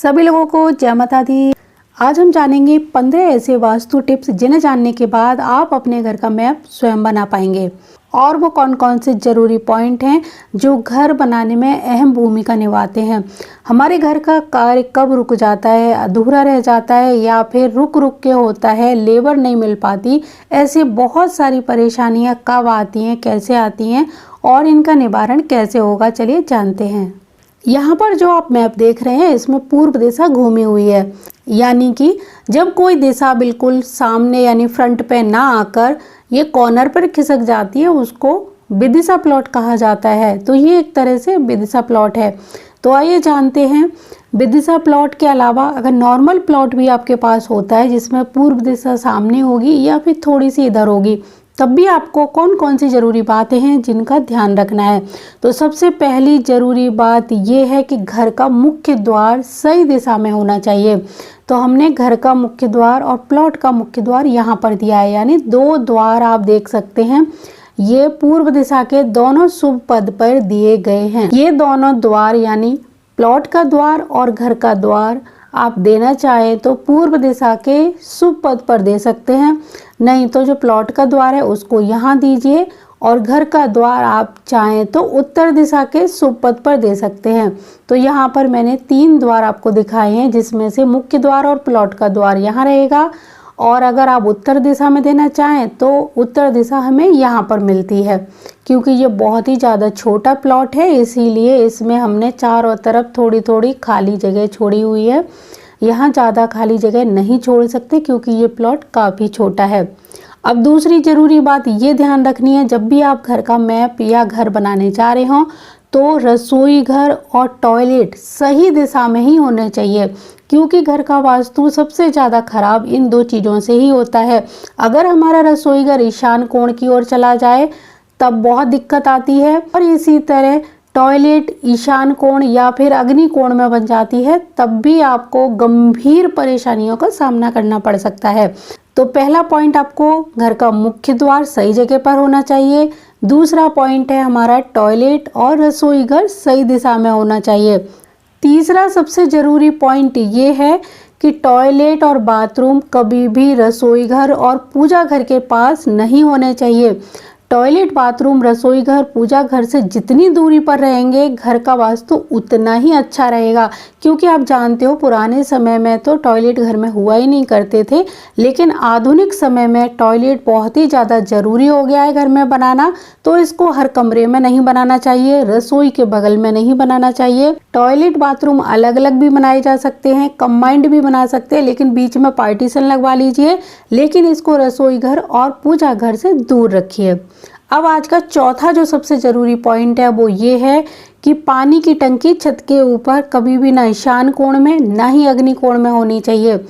सभी लोगों को जय माता दी। आज हम जानेंगे 15 ऐसे वास्तु टिप्स जिन्हें जानने के बाद आप अपने घर का मैप स्वयं बना पाएंगे। और वो कौन कौन से ज़रूरी पॉइंट हैं जो घर बनाने में अहम भूमिका निभाते हैं। हमारे घर का कार्य कब रुक जाता है, अधूरा रह जाता है या फिर रुक रुक के होता है, लेबर नहीं मिल पाती, ऐसी बहुत सारी परेशानियां कब आती हैं, कैसे आती हैं और इनका निवारण कैसे होगा, चलिए जानते हैं। यहाँ पर जो आप मैप देख रहे हैं इसमें पूर्व दिशा घूमी हुई है, यानी कि जब कोई दिशा बिल्कुल सामने यानी फ्रंट पे ना आकर ये कॉर्नर पर खिसक जाती है उसको विदिशा प्लॉट कहा जाता है। तो ये एक तरह से विदिशा प्लॉट है। तो आइए जानते हैं। विदिशा प्लॉट के अलावा अगर नॉर्मल प्लॉट भी आपके पास होता है जिसमें पूर्व दिशा सामने होगी या फिर थोड़ी सी इधर होगी, तब भी आपको कौन कौन सी ज़रूरी बातें हैं जिनका ध्यान रखना है। तो सबसे पहली ज़रूरी बात ये है कि घर का मुख्य द्वार सही दिशा में होना चाहिए। तो हमने घर का मुख्य द्वार और प्लॉट का मुख्य द्वार यहाँ पर दिया है, यानी दो द्वार आप देख सकते हैं। ये पूर्व दिशा के दोनों शुभ पद पर दिए गए हैं। ये दोनों द्वार यानी प्लॉट का द्वार और घर का द्वार आप देना चाहें तो पूर्व दिशा के शुभ पद पर दे सकते हैं, नहीं तो जो प्लॉट का द्वार है उसको यहाँ दीजिए और घर का द्वार आप चाहें तो उत्तर दिशा के शुभ पद पर दे सकते हैं। तो यहाँ पर मैंने 3 द्वार आपको दिखाए हैं जिसमें से मुख्य द्वार और प्लॉट का द्वार यहाँ रहेगा, और अगर आप उत्तर दिशा में देना चाहें तो उत्तर दिशा हमें यहाँ पर मिलती है। क्योंकि ये बहुत ही ज़्यादा छोटा प्लॉट है इसीलिए इसमें हमने चारों तरफ थोड़ी थोड़ी खाली जगह छोड़ी हुई है। यहाँ ज़्यादा खाली जगह नहीं छोड़ सकते क्योंकि ये प्लॉट काफ़ी छोटा है। अब दूसरी ज़रूरी बात ये ध्यान रखनी है, जब भी आप घर का मैप या घर बनाने जा रहे हों तो रसोई घर और टॉयलेट सही दिशा में ही होने चाहिए, क्योंकि घर का वास्तु सबसे ज़्यादा खराब इन 2 चीज़ों से ही होता है। अगर हमारा रसोई घर ईशान कोण की ओर चला जाए तब बहुत दिक्कत आती है, और इसी तरह टॉयलेट ईशान कोण या फिर अग्नि कोण में बन जाती है तब भी आपको गंभीर परेशानियों का सामना करना पड़ सकता है। तो पहला पॉइंट आपको घर का मुख्य द्वार सही जगह पर होना चाहिए। दूसरा पॉइंट है हमारा टॉयलेट और रसोई घर सही दिशा में होना चाहिए। तीसरा सबसे ज़रूरी पॉइंट ये है कि टॉयलेट और बाथरूम कभी भी रसोई घर और पूजा घर के पास नहीं होने चाहिए। टॉयलेट, बाथरूम, रसोई घर, पूजा घर से जितनी दूरी पर रहेंगे घर का वास्तु उतना ही अच्छा रहेगा। क्योंकि आप जानते हो पुराने समय में तो टॉयलेट घर में हुआ ही नहीं करते थे, लेकिन आधुनिक समय में टॉयलेट बहुत ही ज़्यादा ज़रूरी हो गया है घर में बनाना। तो इसको हर कमरे में नहीं बनाना चाहिए, रसोई के बगल में नहीं बनाना चाहिए। टॉयलेट बाथरूम अलग अलग भी बनाए जा सकते हैं, कंबाइंड भी बना सकते हैं, लेकिन बीच में पार्टीशन लगवा लीजिए, लेकिन इसको रसोई घर और पूजा घर से दूर रखिए। अब आज का चौथा जो सबसे ज़रूरी पॉइंट है वो ये है कि पानी की टंकी छत के ऊपर कभी भी ना ईशान कोण में ना ही अग्नि कोण में होनी चाहिए।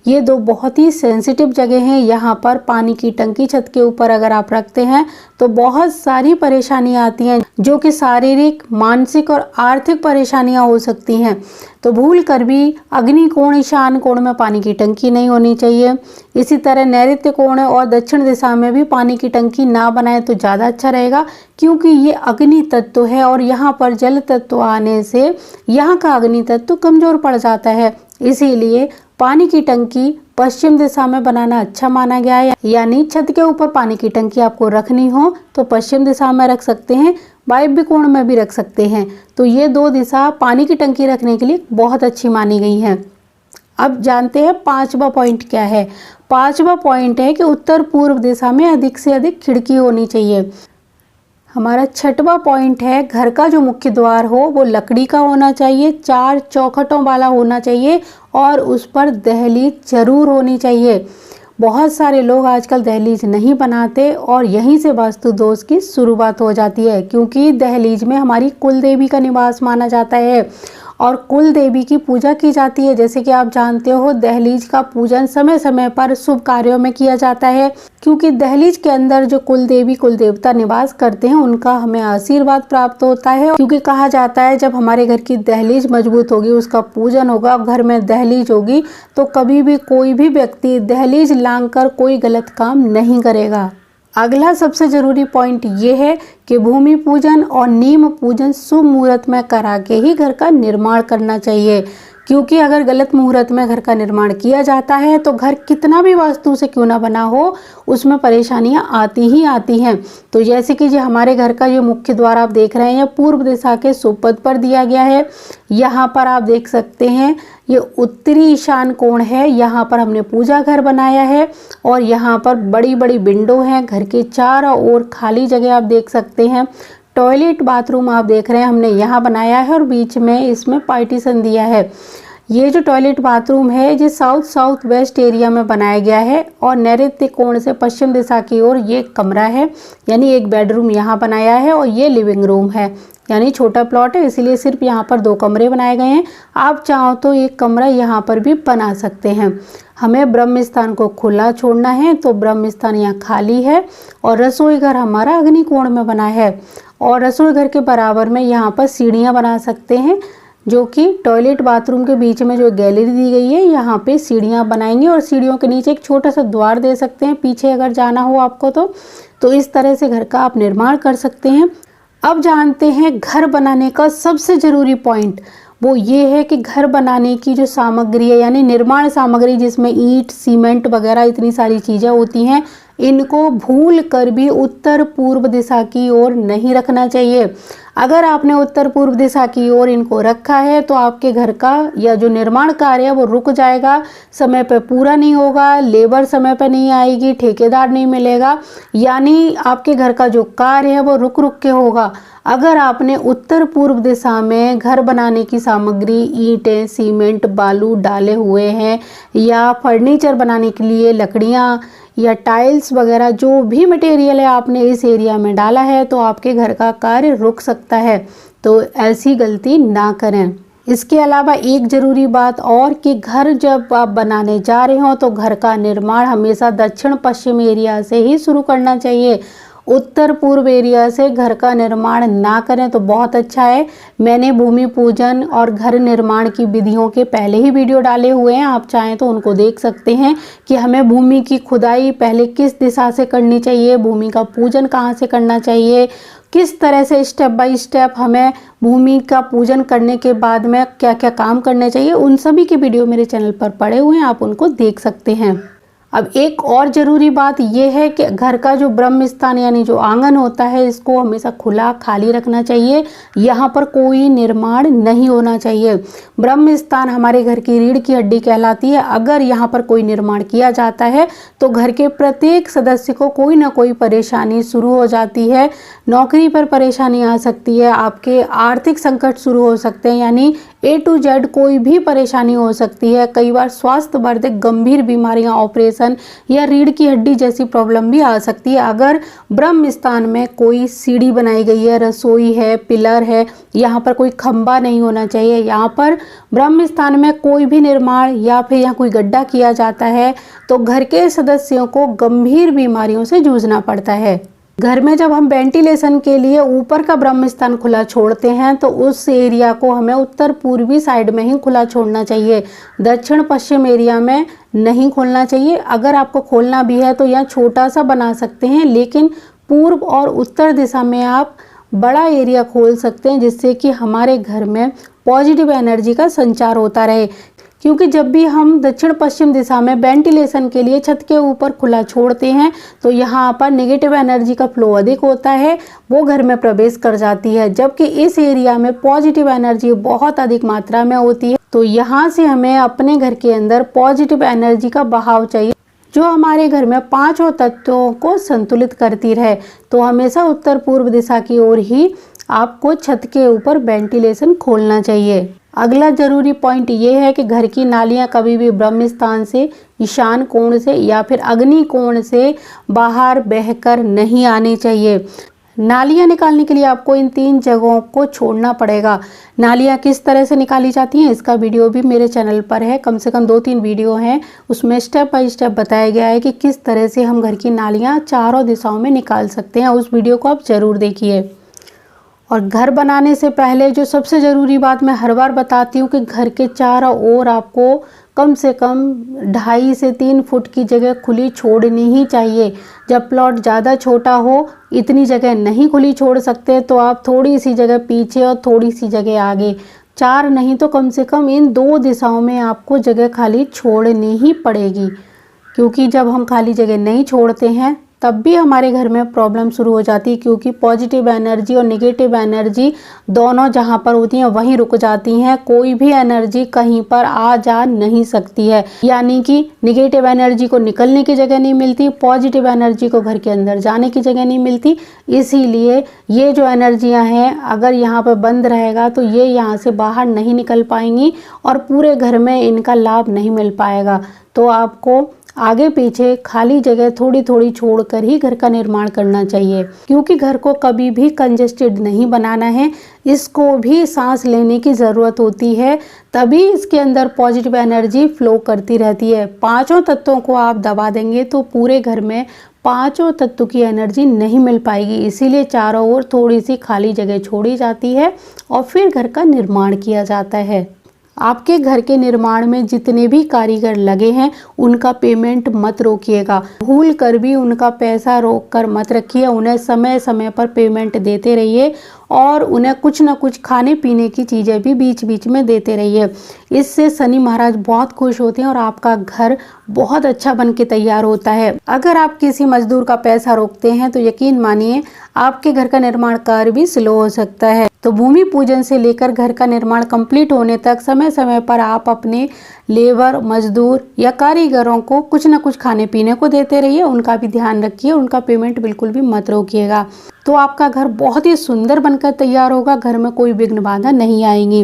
ये 2 बहुत ही सेंसिटिव जगह हैं। यहाँ पर पानी की टंकी छत के ऊपर अगर आप रखते हैं तो बहुत सारी परेशानियाँ आती हैं, जो कि शारीरिक, मानसिक और आर्थिक परेशानियाँ हो सकती हैं। तो भूल कर भी अग्नि कोण, ईशान कोण में पानी की टंकी नहीं होनी चाहिए। इसी तरह नैऋत्य कोण और दक्षिण दिशा में भी पानी की टंकी ना बनाए तो ज़्यादा अच्छा रहेगा, क्योंकि ये अग्नि तत्व है और यहाँ पर जल तत्व आने से यहाँ का अग्नि तत्व कमज़ोर पड़ जाता है। इसीलिए पानी की टंकी पश्चिम दिशा में बनाना अच्छा माना गया है, यानी छत के ऊपर पानी की टंकी आपको रखनी हो तो पश्चिम दिशा में रख सकते हैं, वायव्य कोण में भी रख सकते हैं। तो ये 2 दिशा पानी की टंकी रखने के लिए बहुत अच्छी मानी गई हैं। अब जानते हैं 5वां पॉइंट क्या है। 5वां पॉइंट है कि उत्तर पूर्व दिशा में अधिक से अधिक खिड़की होनी चाहिए। हमारा 6वां पॉइंट है घर का जो मुख्य द्वार हो वो लकड़ी का होना चाहिए, 4 चौखटों वाला होना चाहिए और उस पर दहलीज जरूर होनी चाहिए। बहुत सारे लोग आजकल दहलीज नहीं बनाते और यहीं से वास्तु दोष की शुरुआत हो जाती है, क्योंकि दहलीज में हमारी कुल देवी का निवास माना जाता है और कुल देवी की पूजा की जाती है। जैसे कि आप जानते हो दहलीज का पूजन समय समय पर शुभ कार्यों में किया जाता है, क्योंकि दहलीज के अंदर जो कुल देवी कुल देवता निवास करते हैं उनका हमें आशीर्वाद प्राप्त होता है। क्योंकि कहा जाता है जब हमारे घर की दहलीज मजबूत होगी, उसका पूजन होगा, घर में दहलीज होगी, तो कभी भी कोई भी व्यक्ति दहलीज लांघकर कोई गलत काम नहीं करेगा। अगला सबसे ज़रूरी पॉइंट ये है कि भूमि पूजन और नीम पूजन शुभ मुहूर्त में करा के ही घर का निर्माण करना चाहिए, क्योंकि अगर गलत मुहूर्त में घर का निर्माण किया जाता है तो घर कितना भी वास्तु से क्यों ना बना हो, उसमें परेशानियां आती ही आती हैं। तो जैसे कि जो हमारे घर का जो मुख्य द्वार आप देख रहे हैं, यह पूर्व दिशा के सुपथ पर दिया गया है। यहाँ पर आप देख सकते हैं ये उत्तरी ईशान कोण है, यहाँ पर हमने पूजा घर बनाया है और यहाँ पर बड़ी बड़ी विंडो हैं। घर के चारों ओर खाली जगह आप देख सकते हैं। टॉयलेट बाथरूम आप देख रहे हैं हमने यहाँ बनाया है और बीच में इसमें पार्टीशन दिया है। ये जो टॉयलेट बाथरूम है ये साउथ वेस्ट एरिया में बनाया गया है और नैऋत्य कोण से पश्चिम दिशा की ओर ये कमरा है, यानी एक बेडरूम यहाँ बनाया है और ये लिविंग रूम है। यानी छोटा प्लॉट है इसलिए सिर्फ यहाँ पर 2 कमरे बनाए गए हैं। आप चाहो तो एक कमरा यहाँ पर भी बना सकते हैं। हमें ब्रह्म स्थान को खुला छोड़ना है तो ब्रह्म स्थान यहाँ खाली है और रसोई घर हमारा अग्नि कोण में बना है और रसोई घर के बराबर में यहाँ पर सीढ़ियाँ बना सकते हैं, जो कि टॉयलेट बाथरूम के बीच में जो गैलरी दी गई है यहाँ पे सीढ़ियाँ बनाएंगे और सीढ़ियों के नीचे एक छोटा सा द्वार दे सकते हैं पीछे अगर जाना हो आपको तो इस तरह से घर का आप निर्माण कर सकते हैं। अब जानते हैं घर बनाने का सबसे ज़रूरी पॉइंट, वो ये है कि घर बनाने की जो सामग्री है यानी निर्माण सामग्री जिसमें ईंट सीमेंट वगैरह इतनी सारी चीज़ें होती हैं, इनको भूल कर भी उत्तर पूर्व दिशा की ओर नहीं रखना चाहिए। अगर आपने उत्तर पूर्व दिशा की ओर इनको रखा है तो आपके घर का या जो निर्माण कार्य है वो रुक जाएगा, समय पर पूरा नहीं होगा, लेबर समय पर नहीं आएगी, ठेकेदार नहीं मिलेगा, यानी आपके घर का जो कार्य है वो रुक रुक के होगा। अगर आपने उत्तर पूर्व दिशा में घर बनाने की सामग्री ईंटें सीमेंट बालू डाले हुए हैं या फर्नीचर बनाने के लिए लकड़ियाँ या टाइल्स वगैरह जो भी मटेरियल है आपने इस एरिया में डाला है तो आपके घर का कार्य रुक सकता है, तो ऐसी गलती ना करें। इसके अलावा एक ज़रूरी बात और कि घर जब आप बनाने जा रहे हो तो घर का निर्माण हमेशा दक्षिण पश्चिम एरिया से ही शुरू करना चाहिए। उत्तर पूर्व एरिया से घर का निर्माण ना करें तो बहुत अच्छा है। मैंने भूमि पूजन और घर निर्माण की विधियों के पहले ही वीडियो डाले हुए हैं, आप चाहें तो उनको देख सकते हैं कि हमें भूमि की खुदाई पहले किस दिशा से करनी चाहिए, भूमि का पूजन कहाँ से करना चाहिए, किस तरह से स्टेप बाय स्टेप हमें भूमि का पूजन करने के बाद में क्या क्या काम करने चाहिए, उन सभी के वीडियो मेरे चैनल पर पड़े हुए हैं, आप उनको देख सकते हैं। अब एक और ज़रूरी बात यह है कि घर का जो ब्रह्म स्थान यानी जो आंगन होता है इसको हमेशा खुला खाली रखना चाहिए, यहाँ पर कोई निर्माण नहीं होना चाहिए। ब्रह्म स्थान हमारे घर की रीढ़ की हड्डी कहलाती है। अगर यहाँ पर कोई निर्माण किया जाता है तो घर के प्रत्येक सदस्य को कोई ना कोई परेशानी शुरू हो जाती है, नौकरी पर परेशानी आ सकती है, आपके आर्थिक संकट शुरू हो सकते हैं, यानी A to Z कोई भी परेशानी हो सकती है। कई बार स्वास्थ्यवर्धक गंभीर बीमारियां ऑपरेशन या रीढ़ की हड्डी जैसी प्रॉब्लम भी आ सकती है। अगर ब्रह्म स्थान में कोई सीढ़ी बनाई गई है, रसोई है, पिलर है, यहाँ पर कोई खंबा नहीं होना चाहिए। यहाँ पर ब्रह्म स्थान में कोई भी निर्माण या फिर यहाँ कोई गड्ढा किया जाता है तो घर के सदस्यों को गंभीर बीमारियों से जूझना पड़ता है। घर में जब हम वेंटिलेशन के लिए ऊपर का ब्रह्म स्थान खुला छोड़ते हैं तो उस एरिया को हमें उत्तर पूर्वी साइड में ही खुला छोड़ना चाहिए, दक्षिण पश्चिम एरिया में नहीं खोलना चाहिए। अगर आपको खोलना भी है तो यहाँ छोटा सा बना सकते हैं, लेकिन पूर्व और उत्तर दिशा में आप बड़ा एरिया खोल सकते हैं जिससे कि हमारे घर में पॉजिटिव एनर्जी का संचार होता रहे। क्योंकि जब भी हम दक्षिण पश्चिम दिशा में वेंटिलेशन के लिए छत के ऊपर खुला छोड़ते हैं तो यहाँ पर नेगेटिव एनर्जी का फ्लो अधिक होता है, वो घर में प्रवेश कर जाती है, जबकि इस एरिया में पॉजिटिव एनर्जी बहुत अधिक मात्रा में होती है। तो यहाँ से हमें अपने घर के अंदर पॉजिटिव एनर्जी का बहाव चाहिए जो हमारे घर में 5 तत्वों को संतुलित करती रहे। तो हमेशा उत्तर पूर्व दिशा की ओर ही आपको छत के ऊपर वेंटिलेशन खोलना चाहिए। अगला जरूरी पॉइंट ये है कि घर की नालियां कभी भी ब्रह्म स्थान से ईशान कोण से या फिर अग्नि कोण से बाहर बहकर नहीं आनी चाहिए। नालियां निकालने के लिए आपको इन 3 जगहों को छोड़ना पड़ेगा। नालियां किस तरह से निकाली जाती हैं इसका वीडियो भी मेरे चैनल पर है, कम से कम 2-3 वीडियो हैं, उसमें स्टेप बाय स्टेप बताया गया है कि किस तरह से हम घर की नालियां चारों दिशाओं में निकाल सकते हैं। उस वीडियो को आप ज़रूर देखिए। और घर बनाने से पहले जो सबसे ज़रूरी बात मैं हर बार बताती हूँ कि घर के चारों ओर आपको कम से कम 2.5 से 3 फुट की जगह खुली छोड़नी ही चाहिए। जब प्लॉट ज़्यादा छोटा हो इतनी जगह नहीं खुली छोड़ सकते तो आप थोड़ी सी जगह पीछे और थोड़ी सी जगह आगे 4 नहीं तो कम से कम इन 2 दिशाओं में आपको जगह खाली छोड़नी ही पड़ेगी, क्योंकि जब हम खाली जगह नहीं छोड़ते हैं तब भी हमारे घर में प्रॉब्लम शुरू हो जाती है, क्योंकि पॉजिटिव एनर्जी और नेगेटिव एनर्जी दोनों जहाँ पर होती हैं वहीं रुक जाती हैं। कोई भी एनर्जी कहीं पर आ जा नहीं सकती है, यानी कि नेगेटिव एनर्जी को निकलने की जगह नहीं मिलती, पॉजिटिव एनर्जी को घर के अंदर जाने की जगह नहीं मिलती। इसीलिए ये जो एनर्जियाँ हैं अगर यहाँ पर बंद रहेगा तो ये यहाँ से बाहर नहीं निकल पाएंगी और पूरे घर में इनका लाभ नहीं मिल पाएगा। तो आपको आगे पीछे खाली जगह थोड़ी थोड़ी छोड़कर ही घर का निर्माण करना चाहिए, क्योंकि घर को कभी भी कंजेस्टेड नहीं बनाना है। इसको भी सांस लेने की ज़रूरत होती है, तभी इसके अंदर पॉजिटिव एनर्जी फ्लो करती रहती है। 5 तत्वों को आप दबा देंगे तो पूरे घर में 5 तत्व की एनर्जी नहीं मिल पाएगी। इसीलिए चारों ओर थोड़ी सी खाली जगह छोड़ी जाती है और फिर घर का निर्माण किया जाता है। आपके घर के निर्माण में जितने भी कारीगर लगे हैं उनका पेमेंट मत रोकिएगा, भूल कर भी उनका पैसा रोक कर मत रखिए। उन्हें समय समय पर पेमेंट देते रहिए और उन्हें कुछ न कुछ खाने पीने की चीज़ें भी बीच बीच में देते रहिए। इससे शनि महाराज बहुत खुश होते हैं और आपका घर बहुत अच्छा बन के तैयार होता है। अगर आप किसी मजदूर का पैसा रोकते हैं तो यकीन मानिए आपके घर का निर्माण कार्य भी स्लो हो सकता है। तो भूमि पूजन से लेकर घर का निर्माण कंप्लीट होने तक समय समय पर आप अपने लेबर, मजदूर या कारीगरों को कुछ न कुछ खाने पीने को देते रहिए, उनका भी ध्यान रखिए, उनका पेमेंट बिल्कुल भी मत रोकिएगा। तो आपका घर बहुत ही सुंदर बनकर तैयार होगा, घर में कोई विघ्न बाधा नहीं आएंगी।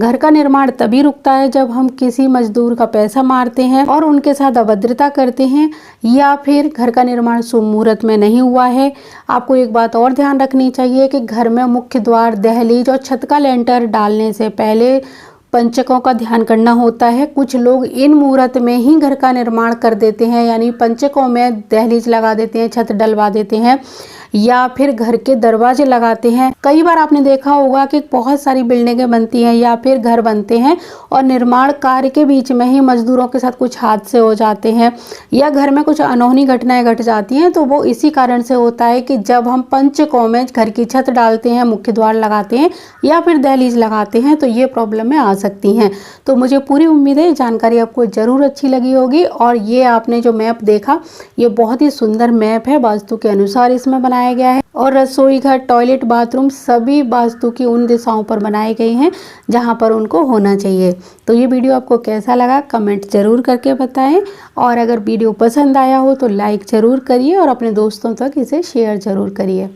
घर का निर्माण तभी रुकता है जब हम किसी मजदूर का पैसा मारते हैं और उनके साथ अभद्रता करते हैं, या फिर घर का निर्माण शुभ मुहूर्त में नहीं हुआ है। आपको एक बात और ध्यान रखनी चाहिए कि घर में मुख्य द्वार, दहलीज और छत का लेंटर डालने से पहले पंचकों का ध्यान करना होता है। कुछ लोग इन मुहूर्त में ही घर का निर्माण कर देते हैं, यानी पंचकों में दहलीज लगा देते हैं, छत डलवा देते हैं या फिर घर के दरवाजे लगाते हैं। कई बार आपने देखा होगा कि बहुत सारी बिल्डिंगें बनती हैं या फिर घर बनते हैं और निर्माण कार्य के बीच में ही मजदूरों के साथ कुछ हादसे हो जाते हैं या घर में कुछ अनहोनी घटनाएं घट जाती हैं। तो वो इसी कारण से होता है कि जब हम पंचकों में घर की छत डालते हैं, मुख्य द्वार लगाते हैं या फिर दहलीज लगाते हैं तो ये प्रॉब्लमें आ सकती हैं। तो मुझे पूरी उम्मीद है ये जानकारी आपको ज़रूर अच्छी लगी होगी। और ये आपने जो मैप देखा ये बहुत ही सुंदर मैप है, वास्तु के अनुसार इसमें बनाया गया है और रसोई घर, टॉयलेट, बाथरूम सभी वास्तु की उन दिशाओं पर बनाए गए हैं जहां पर उनको होना चाहिए। तो ये वीडियो आपको कैसा लगा कमेंट जरूर करके बताएं, और अगर वीडियो पसंद आया हो तो लाइक ज़रूर करिए और अपने दोस्तों तक इसे शेयर ज़रूर करिए।